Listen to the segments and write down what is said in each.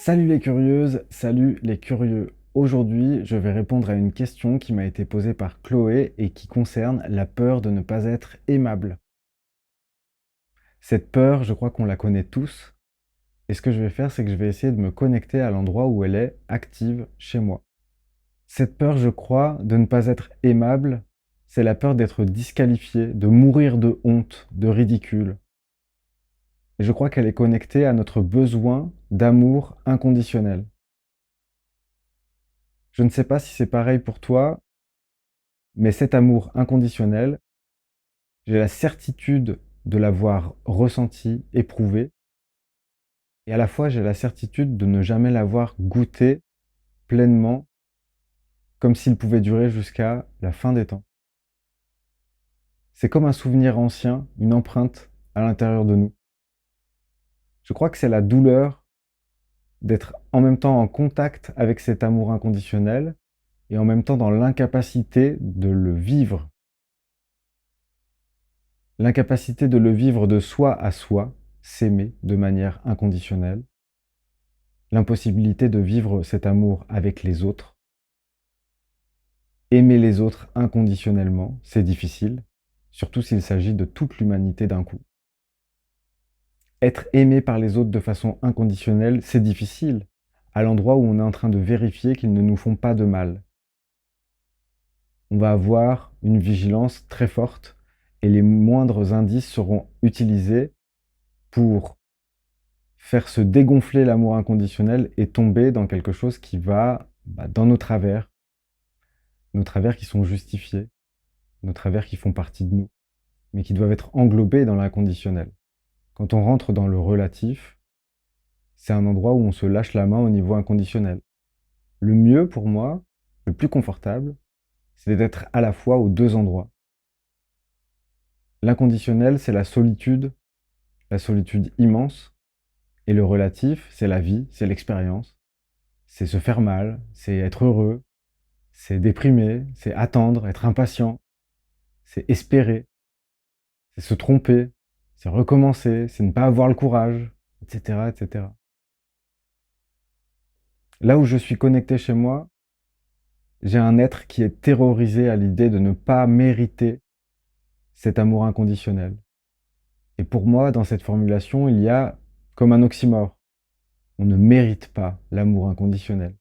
Salut les curieuses, salut les curieux. Aujourd'hui, je vais répondre à une question qui m'a été posée par Chloé et qui concerne la peur de ne pas être aimable. Cette peur, je crois qu'on la connaît tous. Et ce que je vais faire, c'est que je vais essayer de me connecter à l'endroit où elle est active chez moi. Cette peur, je crois, de ne pas être aimable, c'est la peur d'être disqualifié, de mourir de honte, de ridicule. Et je crois qu'elle est connectée à notre besoin d'amour inconditionnel. Je ne sais pas si c'est pareil pour toi, mais cet amour inconditionnel, j'ai la certitude de l'avoir ressenti, éprouvé, et à la fois j'ai la certitude de ne jamais l'avoir goûté pleinement, comme s'il pouvait durer jusqu'à la fin des temps. C'est comme un souvenir ancien, une empreinte à l'intérieur de nous. Je crois que c'est la douleur d'être en même temps en contact avec cet amour inconditionnel et en même temps dans l'incapacité de le vivre. L'incapacité de le vivre de soi à soi, s'aimer de manière inconditionnelle, l'impossibilité de vivre cet amour avec les autres. Aimer les autres inconditionnellement, c'est difficile, surtout s'il s'agit de toute l'humanité d'un coup. Être aimé par les autres de façon inconditionnelle, c'est difficile, à l'endroit où on est en train de vérifier qu'ils ne nous font pas de mal. On va avoir une vigilance très forte et les moindres indices seront utilisés pour faire se dégonfler l'amour inconditionnel et tomber dans quelque chose qui va dans nos travers qui sont justifiés, nos travers qui font partie de nous, mais qui doivent être englobés dans l'inconditionnel. Quand on rentre dans le relatif, c'est un endroit où on se lâche la main au niveau inconditionnel. Le mieux pour moi, le plus confortable, c'est d'être à la fois aux deux endroits. L'inconditionnel, c'est la solitude immense, et le relatif, c'est la vie, c'est l'expérience, c'est se faire mal, c'est être heureux, c'est déprimer, c'est attendre, être impatient, c'est espérer, c'est se tromper, c'est recommencer, c'est ne pas avoir le courage, etc., etc. Là où je suis connecté chez moi, j'ai un être qui est terrorisé à l'idée de ne pas mériter cet amour inconditionnel. Et pour moi, dans cette formulation, il y a comme un oxymore. On ne mérite pas l'amour inconditionnel.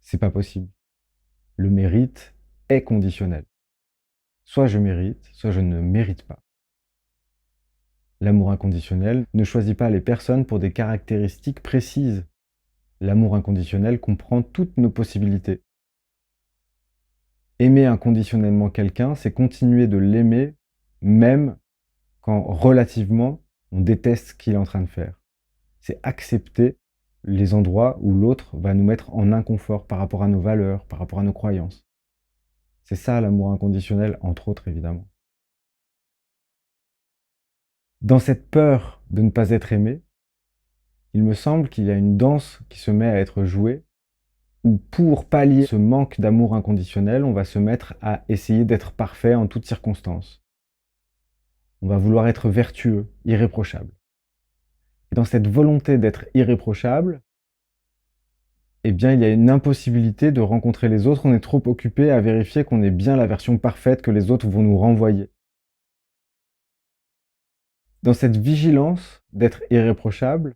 C'est pas possible. Le mérite est conditionnel. Soit je mérite, soit je ne mérite pas. L'amour inconditionnel ne choisit pas les personnes pour des caractéristiques précises. L'amour inconditionnel comprend toutes nos possibilités. Aimer inconditionnellement quelqu'un, c'est continuer de l'aimer même quand relativement on déteste ce qu'il est en train de faire. C'est accepter les endroits où l'autre va nous mettre en inconfort par rapport à nos valeurs, par rapport à nos croyances. C'est ça l'amour inconditionnel, entre autres évidemment. Dans cette peur de ne pas être aimé, il me semble qu'il y a une danse qui se met à être jouée, où pour pallier ce manque d'amour inconditionnel, on va se mettre à essayer d'être parfait en toutes circonstances. On va vouloir être vertueux, irréprochable. Et dans cette volonté d'être irréprochable, eh bien, il y a une impossibilité de rencontrer les autres. On est trop occupé à vérifier qu'on est bien la version parfaite que les autres vont nous renvoyer. Dans cette vigilance d'être irréprochable,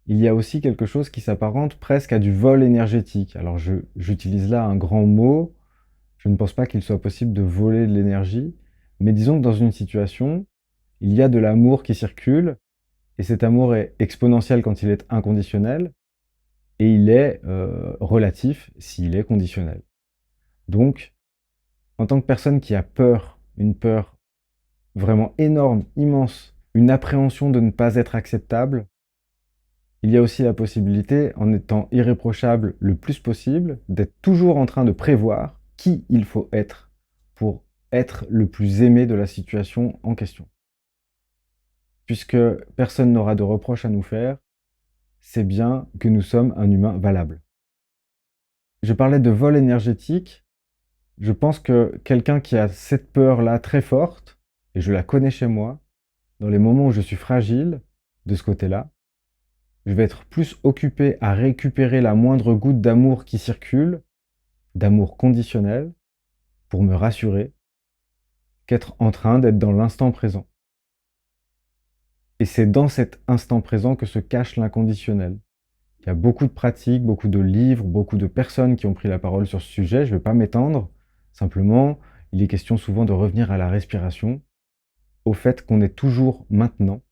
il y a aussi quelque chose qui s'apparente presque à du vol énergétique. Alors j'utilise là un grand mot, je ne pense pas qu'il soit possible de voler de l'énergie, mais disons que dans une situation, il y a de l'amour qui circule, et cet amour est exponentiel quand il est inconditionnel, et il est relatif s'il est conditionnel. Donc, en tant que personne qui a peur, une peur vraiment énorme, immense, une appréhension de ne pas être acceptable, il y a aussi la possibilité, en étant irréprochable le plus possible, d'être toujours en train de prévoir qui il faut être pour être le plus aimé de la situation en question. Puisque personne n'aura de reproche à nous faire, c'est bien que nous sommes un humain valable. Je parlais de vol énergétique. Je pense que quelqu'un qui a cette peur-là très forte, et je la connais chez moi, dans les moments où je suis fragile, de ce côté-là, Je vais être plus occupé à récupérer la moindre goutte d'amour qui circule, d'amour conditionnel, pour me rassurer, qu'être en train d'être dans l'instant présent. Et c'est dans cet instant présent que se cache l'inconditionnel. Il y a beaucoup de pratiques, beaucoup de livres, beaucoup de personnes qui ont pris la parole sur ce sujet. Je ne vais pas m'étendre. Simplement, il est question souvent de revenir à la respiration, au fait qu'on est toujours maintenant,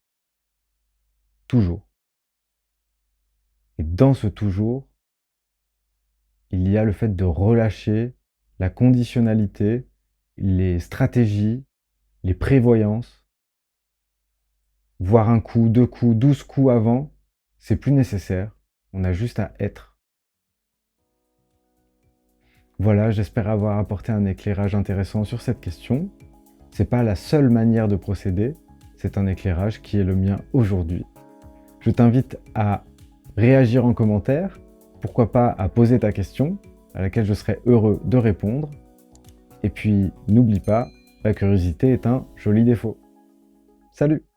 toujours. Et dans ce toujours, il y a le fait de relâcher la conditionnalité, les stratégies, les prévoyances. Voir un coup, 2 coups, 12 coups avant, c'est plus nécessaire. On a juste à être. Voilà, j'espère avoir apporté un éclairage intéressant sur cette question. C'est pas la seule manière de procéder, c'est un éclairage qui est le mien aujourd'hui. Je t'invite à réagir en commentaire, pourquoi pas à poser ta question, à laquelle je serai heureux de répondre. Et puis, n'oublie pas, la curiosité est un joli défaut. Salut!